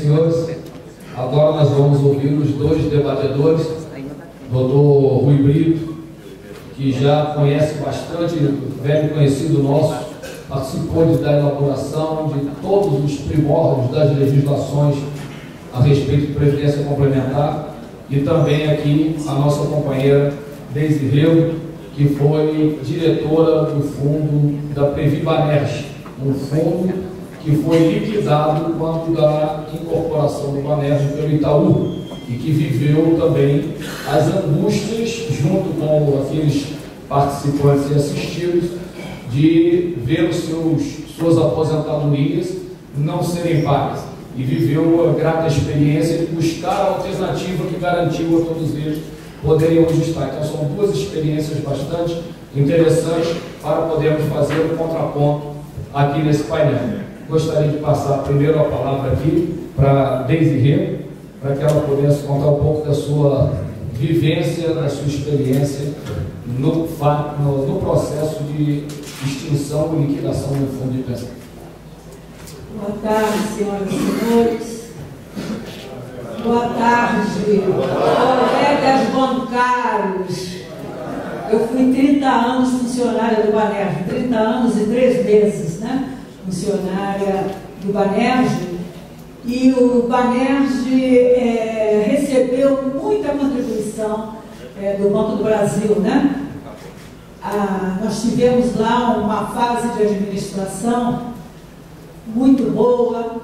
senhores, agora nós vamos ouvir os dois debatedores, doutor Rui Brito, que já conhece bastante, velho conhecido nosso, participou da elaboração de todos os primórdios das legislações a respeito de previdência complementar, e também aqui a nossa companheira Deise Rego, que foi diretora do fundo da Previbanerj, um fundo que foi liquidado quando da incorporação do Banerj pelo Itaú, e que viveu também as angústias, junto com aqueles participantes e assistidos, de ver suas aposentadorias não serem pagas, e viveu a grata experiência de buscar a alternativa que garantiu a todos eles poderem hoje estar. Então são duas experiências bastante interessantes para podermos fazer o contraponto aqui nesse painel. Gostaria de passar primeiro a palavra aqui para Deise Rego, para que ela pudesse contar um pouco da sua vivência, da sua experiência no processo de extinção e liquidação do fundo de pensão. Boa tarde, senhoras e senhores. Boa tarde, colegas bancários. Eu fui 30 anos funcionária do Banerj, 30 anos e 3 meses, né? Funcionária do Banerj, e o Banerj recebeu muita contribuição do Banco do Brasil, né? Nós tivemos lá uma fase de administração muito boa,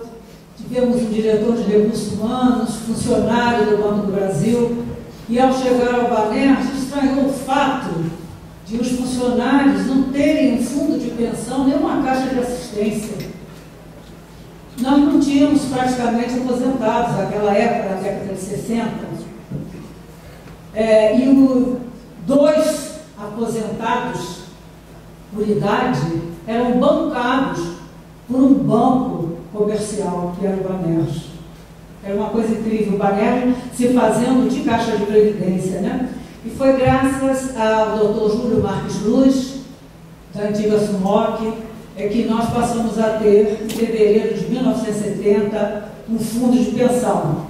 tivemos um diretor de recursos humanos, funcionário do Banco do Brasil, e ao chegar ao Banerj estranhou o fato de os funcionários não terem um fundo de pensão, nem uma caixa de assistência. Nós não tínhamos praticamente aposentados naquela época, na década de 60. Dois aposentados por idade eram bancados por um banco comercial, que era o Banerj. Era uma coisa incrível, o Banerj se fazendo de caixa de previdência, né? E foi graças ao Dr. Júlio Marques Luz, da antiga SUMOC, que nós passamos a ter, em fevereiro de 1970, um fundo de pensão.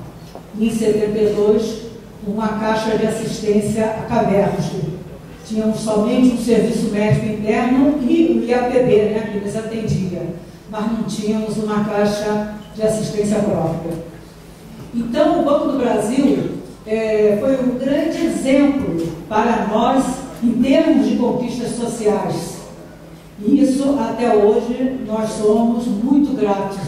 E em 72, uma caixa de assistência a Caberge. Tínhamos somente um serviço médico interno e o IAPB, né, que nos atendia, mas não tínhamos uma caixa de assistência própria. Então, o Banco do Brasil foi um grande exemplo para nós em termos de conquistas sociais. E isso, até hoje, nós somos muito gratos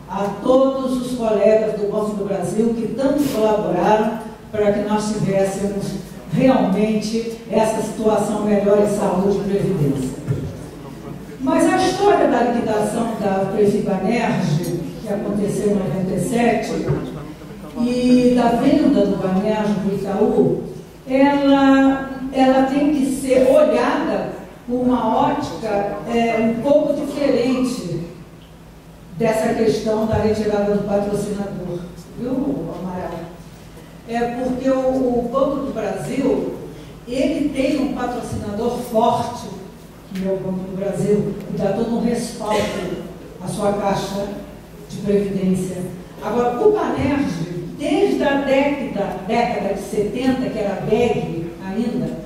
a todos os colegas do Banco do Brasil que tanto colaboraram para que nós tivéssemos realmente essa situação melhor em saúde e previdência. Mas a história da liquidação da Previbanerj, que aconteceu em 97, e da venda do Banerj do Itaú, ela tem que ser olhada com uma ótica um pouco diferente dessa questão da retirada do patrocinador, viu, Amaral? Porque o Banco do Brasil, ele tem um patrocinador forte, que é o Banco do Brasil, que dá todo um respaldo à sua caixa de previdência. Agora, o Banerj, desde a década de 70, que era BEG ainda,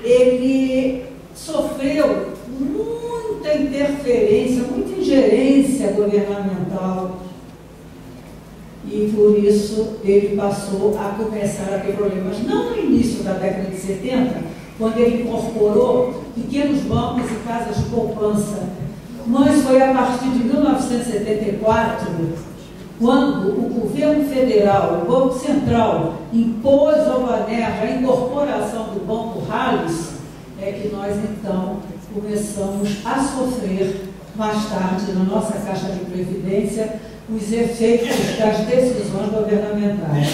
ele sofreu muita interferência, muita ingerência governamental, e por isso ele passou a começar a ter problemas. Não no início da década de 70, quando ele incorporou pequenos bancos e casas de poupança, mas foi a partir de 1974, quando o governo federal, o Banco Central, impôs ao Banerj a incorporação do Banco Rallis, que nós então começamos a sofrer mais tarde na nossa caixa de previdência os efeitos das decisões governamentais.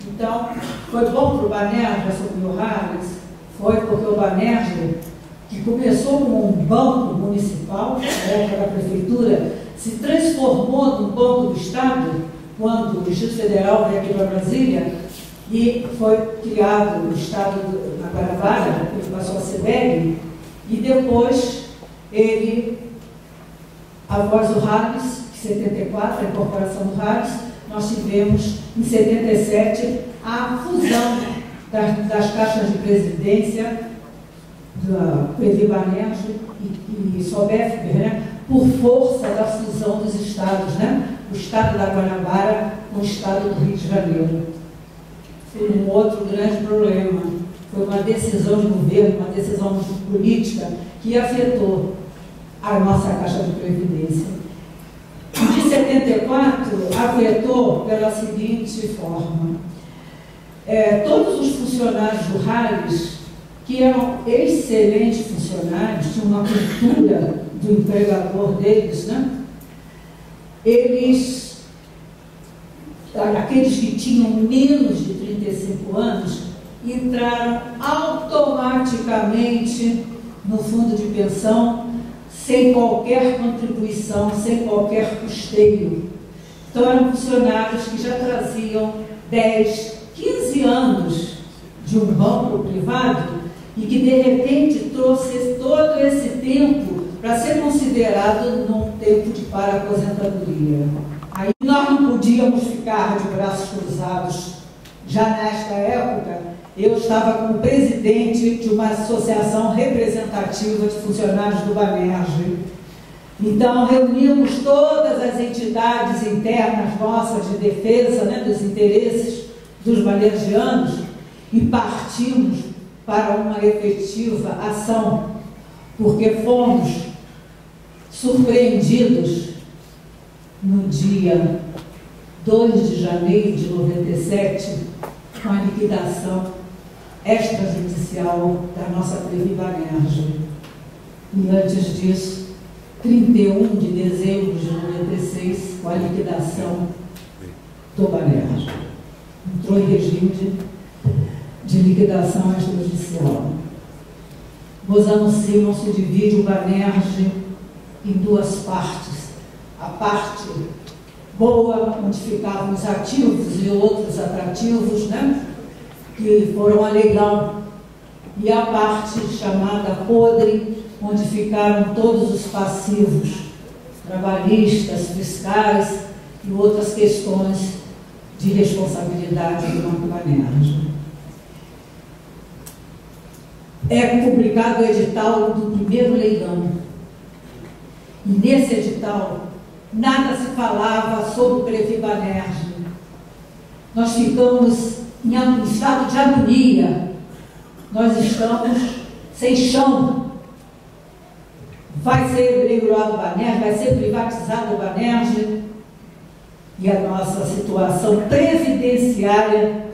Então, foi bom para o Banerj assumir o Rallis? Foi porque o Banerj, que começou como um banco municipal, na época da prefeitura, se transformou num banco do Estado, quando o Distrito Federal veio aqui para Brasília, e foi criado o Estado na Guanabara, ele passou a ser BEG, e depois ele, após o Rallis, 74, a incorporação do Rallis, nós tivemos, em 77, a fusão das caixas de presidência, da Previ Banerjee e Sobesper, né, por força da fusão dos estados, né, o estado da Guanabara com o estado do Rio de Janeiro. Foi um outro grande problema. Foi uma decisão de governo, uma decisão política que afetou a nossa Caixa de Previdência. De 74, afetou pela seguinte forma. Todos os funcionários do RALES, que eram excelentes funcionários, tinham uma cultura do empregador deles, né? Aqueles que tinham menos de 35 anos, entraram automaticamente no fundo de pensão, sem qualquer contribuição, sem qualquer custeio. Então, eram funcionários que já traziam 10, 15 anos de um banco privado e que, de repente, trouxe todo esse tempo para ser considerado num tempo de para-aposentadoria. Aí nós não podíamos ficar de braços cruzados. Já nesta época, eu estava como presidente de uma associação representativa de funcionários do Banerjee. Então, reunimos todas as entidades internas nossas de defesa, né, dos interesses dos banerjianos e partimos para uma efetiva ação, porque fomos surpreendidos no dia 2 de janeiro de 97 com a liquidação extrajudicial da nossa Previ Banerjee. E antes disso, 31 de dezembro de 96, com a liquidação do Banerjee. Entrou em regime de liquidação extrajudicial. Bozano Simon se divide o Banerjee em duas partes. A parte boa, onde ficavam os ativos e outros atrativos, né, que foram a leilão, e a parte chamada podre, onde ficaram todos os passivos trabalhistas, fiscais e outras questões de responsabilidade do Banco Banerjee. É publicado o edital do primeiro leilão, e nesse edital nada se falava sobre o Previ Banerjee. Nós ficamos em estado de agonia. Nós estamos sem chão. Vai ser leiloado o Banerjee, vai ser privatizado o Banerjee, e a nossa situação previdenciária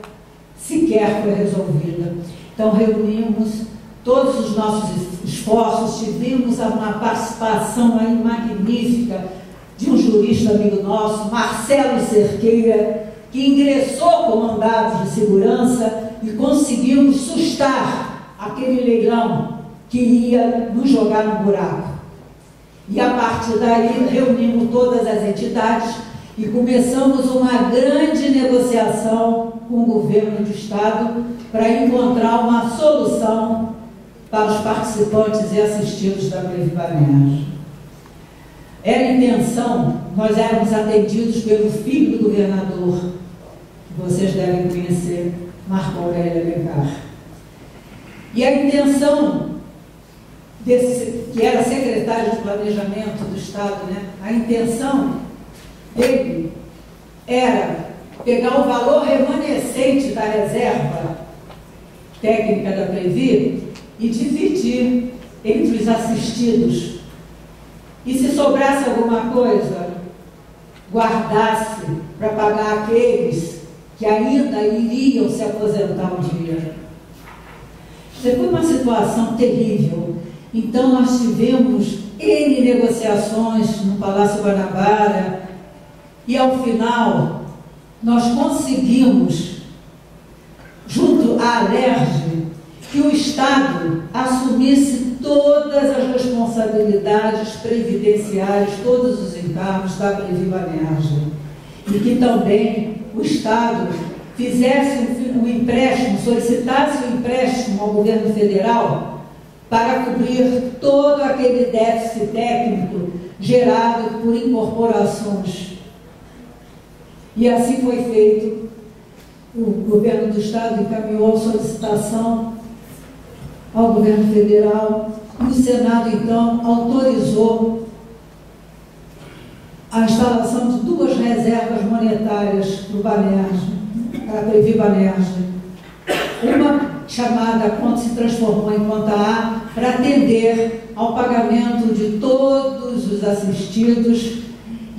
sequer foi resolvida. Então, reunimos todos os nossos esforços, tivemos uma participação aí magnífica de um jurista amigo nosso, Marcelo Cerqueira, que ingressou com mandados de segurança e conseguimos sustar aquele leilão que ia nos jogar no buraco. E a partir daí reunimos todas as entidades e começamos uma grande negociação com o governo do Estado para encontrar uma solução para os participantes e assistidos da Previ Banerjee. Era a intenção, nós éramos atendidos pelo filho do governador, que vocês devem conhecer, Marco Aurélio Alencar. E a intenção desse, que era secretário de Planejamento do Estado, né? A intenção dele era pegar o valor remanescente da reserva técnica da Previ e dividir entre os assistidos. E se sobrasse alguma coisa, guardasse para pagar aqueles que ainda iriam se aposentar um dia. Isso foi uma situação terrível. Então, nós tivemos N negociações no Palácio Guanabara e, ao final, nós conseguimos, junto à Alerj, que o Estado assumisse todas as responsabilidades previdenciárias, todos os encargos da Previ Banerjee, e que também o Estado fizesse um empréstimo, solicitasse um empréstimo ao governo federal para cobrir todo aquele déficit técnico gerado por incorporações. E assim foi feito. O governo do Estado encaminhou a solicitação ao governo federal e o Senado, então, autorizou a instalação de 2 reservas monetárias para o Banerj, para a Previ Banerj. Uma chamada conta se transformou em conta A para atender ao pagamento de todos os assistidos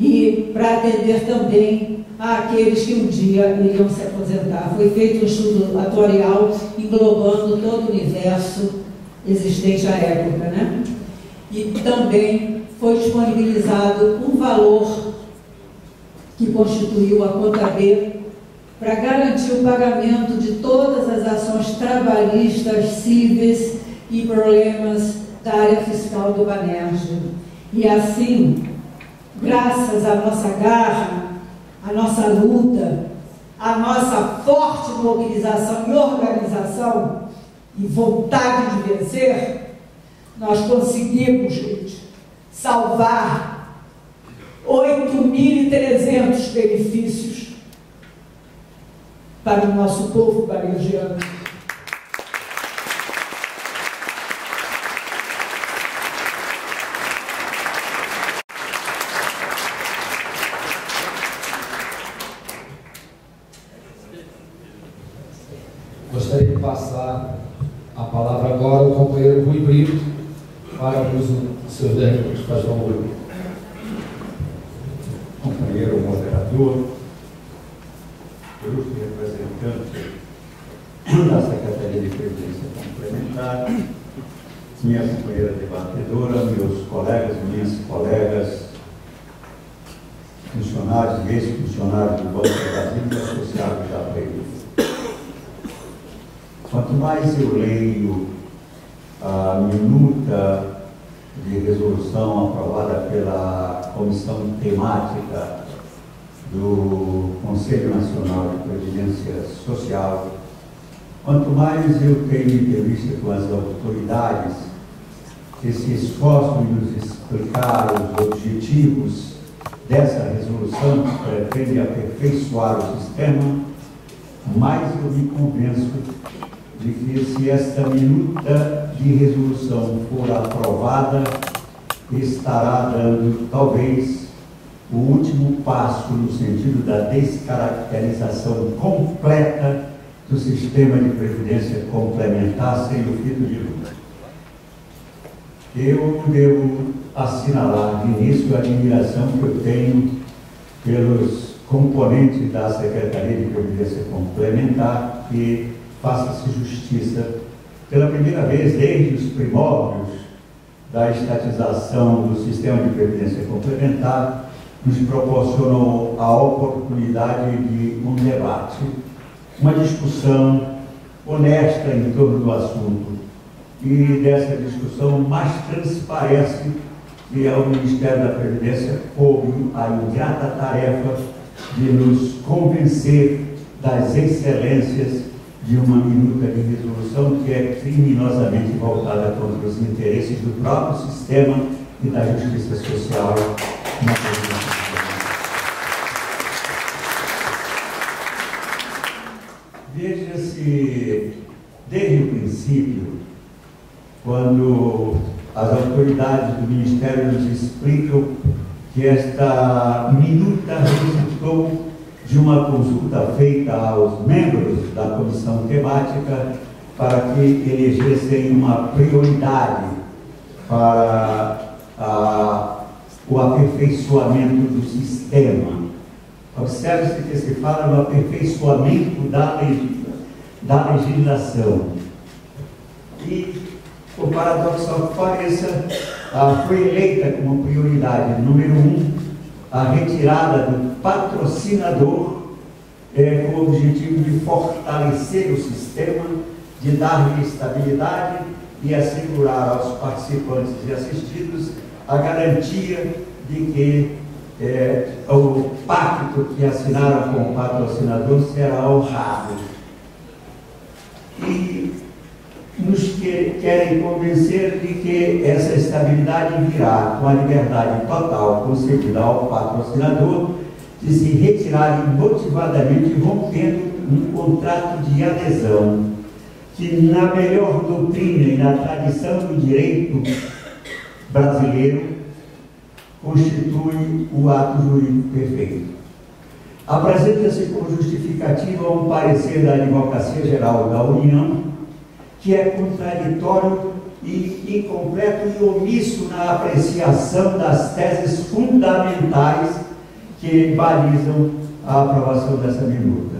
e para atender também àqueles que um dia iriam se aposentar. Foi feito um estudo atuarial englobando todo o universo existente à época, né? E também foi disponibilizado um valor que constituiu a conta B para garantir o pagamento de todas as ações trabalhistas, cíveis e problemas da área fiscal do Banerj. E assim, graças à nossa garra, à nossa luta, à nossa forte mobilização e organização e vontade de vencer, nós conseguimos, gente, salvar 8.300 benefícios para o nosso povo banerjiano. Gostaria de passar a palavra agora ao companheiro Rui Brito para o uso dos seus 10 minutos. Faz favor. Companheiro moderador, ilustre representante da Secretaria de Previdência Complementar, minha companheira debatedora, meus colegas, minhas colegas, funcionários e ex-funcionários do Banco do Brasil e associados da Previdência. Quanto mais eu leio a minuta de resolução aprovada pela Comissão Temática do Conselho Nacional de Previdência Social, quanto mais eu tenho entrevista com as autoridades que se esforçam em nos explicar os objetivos dessa resolução que pretende aperfeiçoar o sistema, mais eu me convenço de que, se esta minuta de resolução for aprovada, estará dando, talvez, o último passo no sentido da descaracterização completa do sistema de previdência complementar sem o fito de luz. Eu devo assinalar de início a admiração que eu tenho pelos componentes da Secretaria de Previdência Complementar, que, faça-se justiça, pela primeira vez desde os primórdios da estatização do sistema de previdência complementar, nos proporcionou a oportunidade de um debate, uma discussão honesta em torno do assunto. E dessa discussão mais transparece que ao Ministério da Previdência coube a ingrata tarefa de nos convencer das excelências de uma minuta de resolução que é criminosamente voltada contra os interesses do próprio sistema e da justiça social na Previdência. Veja-se, desde o princípio, quando as autoridades do Ministério nos explicam que esta minuta resultou de uma consulta feita aos membros da comissão temática para que elegessem uma prioridade para o aperfeiçoamento do sistema. Observe-se que se fala no aperfeiçoamento da legislação. E, por paradoxal que pareça, foi eleita como prioridade número 1 a retirada do patrocinador com o objetivo de fortalecer o sistema, de dar-lhe estabilidade e assegurar aos participantes e assistidos a garantia de que o pacto que assinaram com o patrocinador será honrado. E nos querem convencer de que essa estabilidade virá com a liberdade total concedida ao patrocinador de se retirarem motivadamente, rompendo um contrato de adesão, que na melhor doutrina e na tradição do direito brasileiro constitui o ato jurídico perfeito. Apresenta-se como justificativa um parecer da Advocacia Geral da União, que é contraditório e incompleto e omisso na apreciação das teses fundamentais que balizam a aprovação dessa minuta.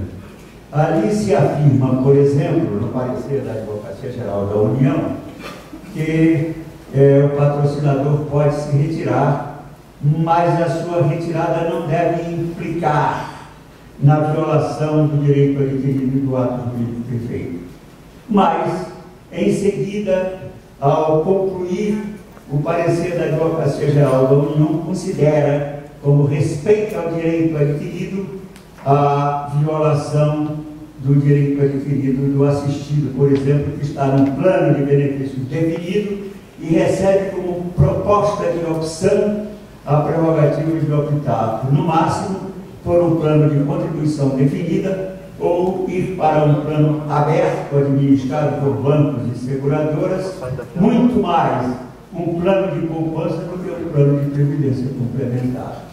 Ali se afirma, por exemplo, no parecer da Advocacia Geral da União, que o patrocinador pode se retirar, mas a sua retirada não deve implicar na violação do direito adquirido do ato jurídico perfeito. Mas, em seguida, ao concluir o parecer da Advocacia Geral da União, considera como respeito ao direito adquirido a violação do direito adquirido do assistido, por exemplo, que está num plano de benefício definido e recebe como proposta de opção a prerrogativa de optar, no máximo, por um plano de contribuição definida ou ir para um plano aberto, administrado por bancos e seguradoras, muito mais um plano de poupança do que um plano de previdência complementar.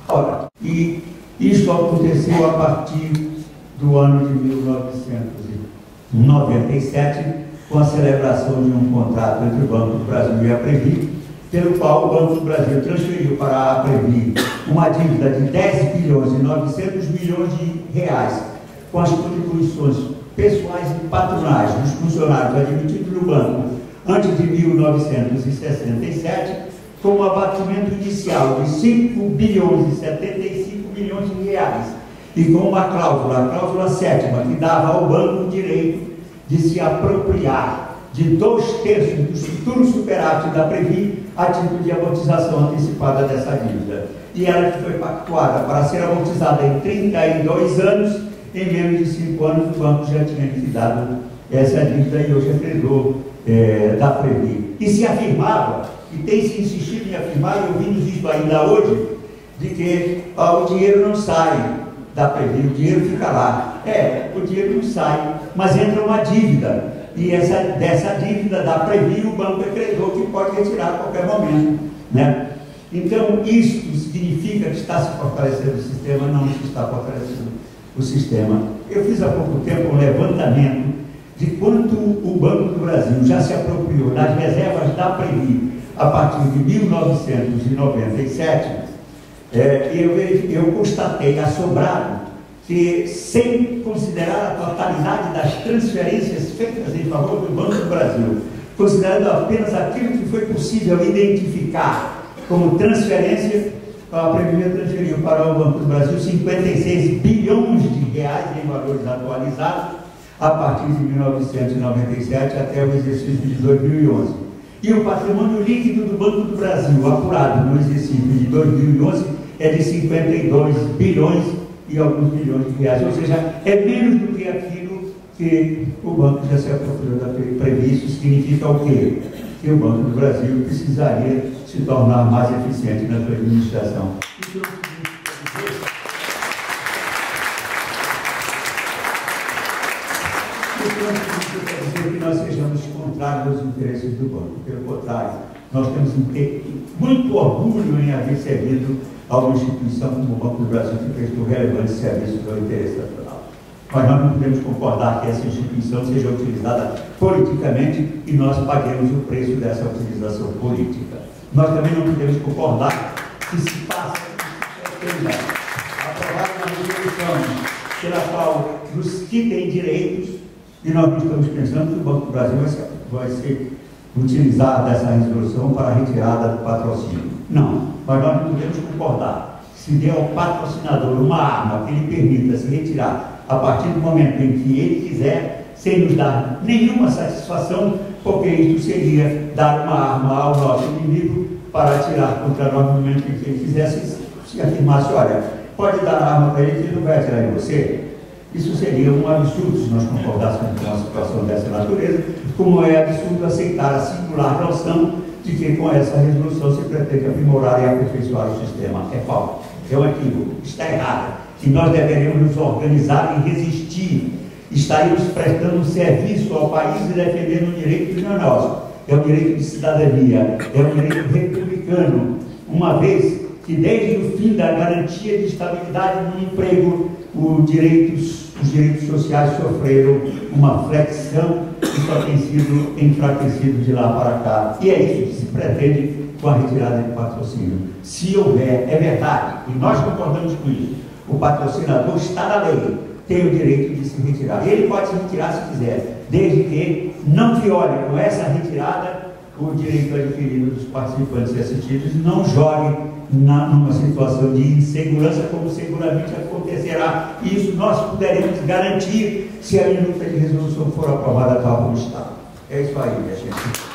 Ora, e isto aconteceu a partir do ano de 1997, com a celebração de um contrato entre o Banco do Brasil e a Previ, pelo qual o Banco do Brasil transferiu para a Previ uma dívida de 10 bilhões e 900 milhões de reais, com as contribuições pessoais e patronais dos funcionários admitidos no banco antes de 1967, com um abatimento inicial de 5 bilhões e 75 milhões de reais, e com uma cláusula, a cláusula 7ª, que dava ao banco o direito de se apropriar de 2/3 do futuro superávit da Previ a título de amortização antecipada dessa dívida. E ela que foi pactuada para ser amortizada em 32 anos, em menos de 5 anos o banco já tinha liquidado essa dívida e hoje é credor da Previ. E se afirmava, e tem se insistido em afirmar, e ouvimos isso ainda hoje, de que o dinheiro não sai da Previ, o dinheiro fica lá. O dinheiro não sai, mas entra uma dívida. E dessa dívida da Previ, o banco é credor que pode retirar a qualquer momento, né? Então, isto significa que está se fortalecendo o sistema? Não se está fortalecendo o sistema. Eu fiz há pouco tempo um levantamento de quanto o Banco do Brasil já se apropriou das reservas da Previ a partir de 1997. Eu constatei, assombrado, que, sem considerar a totalidade das transferências feitas em favor do Banco do Brasil, considerando apenas aquilo que foi possível identificar como transferência, a Previ transferiu para o Banco do Brasil 56 bilhões de reais em valores atualizados a partir de 1997 até o exercício de 2011. E o patrimônio líquido do Banco do Brasil, apurado no exercício de 2011, é de 52 bilhões e alguns bilhões de reais, ou seja, é menos do que aquilo que o banco já se apropriou da Previ. Isso significa o quê? Que o Banco do Brasil precisaria se tornar mais eficiente na sua administração. Isso não significa dizer que nós sejamos contrários aos interesses do banco. Pelo contrário, nós temos muito orgulho em haver servido a uma instituição como o Banco do Brasil, que prestou relevantes serviços ao interesse nacional. Mas nós não podemos concordar que essa instituição seja utilizada politicamente e nós paguemos o preço dessa utilização política. Nós também não podemos concordar que se passe aprovar uma resolução pela qual nos quitem direitos e nós não estamos pensando que o Banco do Brasil vai ser utilizado dessa resolução para a retirada do patrocínio. Não, mas nós não podemos concordar. Se der ao patrocinador uma arma que lhe permita se retirar a partir do momento em que ele quiser, sem nos dar nenhuma satisfação, porque isso seria dar uma arma ao nosso inimigo para atirar contra nós no momento em que ele quisesse, se afirmasse, olha, pode dar a arma para ele que ele não vai atirar em você. Isso seria um absurdo se nós concordássemos com uma situação dessa natureza, como é absurdo aceitar a singular noção de que com essa resolução se pretende aprimorar e aperfeiçoar o sistema. É falso. é um equívoco, está errada, que nós deveríamos nos organizar e resistir, estaríamos prestando um serviço ao país e defendendo um direito que não é nosso, é um direito de cidadania, é um direito republicano, uma vez que desde o fim da garantia de estabilidade no emprego, os direitos sociais sofreram uma flexão que só tem sido enfraquecido de lá para cá. E é isso que se pretende com a retirada de patrocínio. Se houver, é verdade, e nós concordamos com isso, o patrocinador está na lei, tem o direito de se retirar. Ele pode se retirar se quiser, desde que não viole com essa retirada o direito adquirido dos participantes e assistidos e não jogue numa situação de insegurança, como seguramente acontecerá. E isso nós poderemos garantir se a minuta de resolução for aprovada tal como está. É isso aí, minha gente.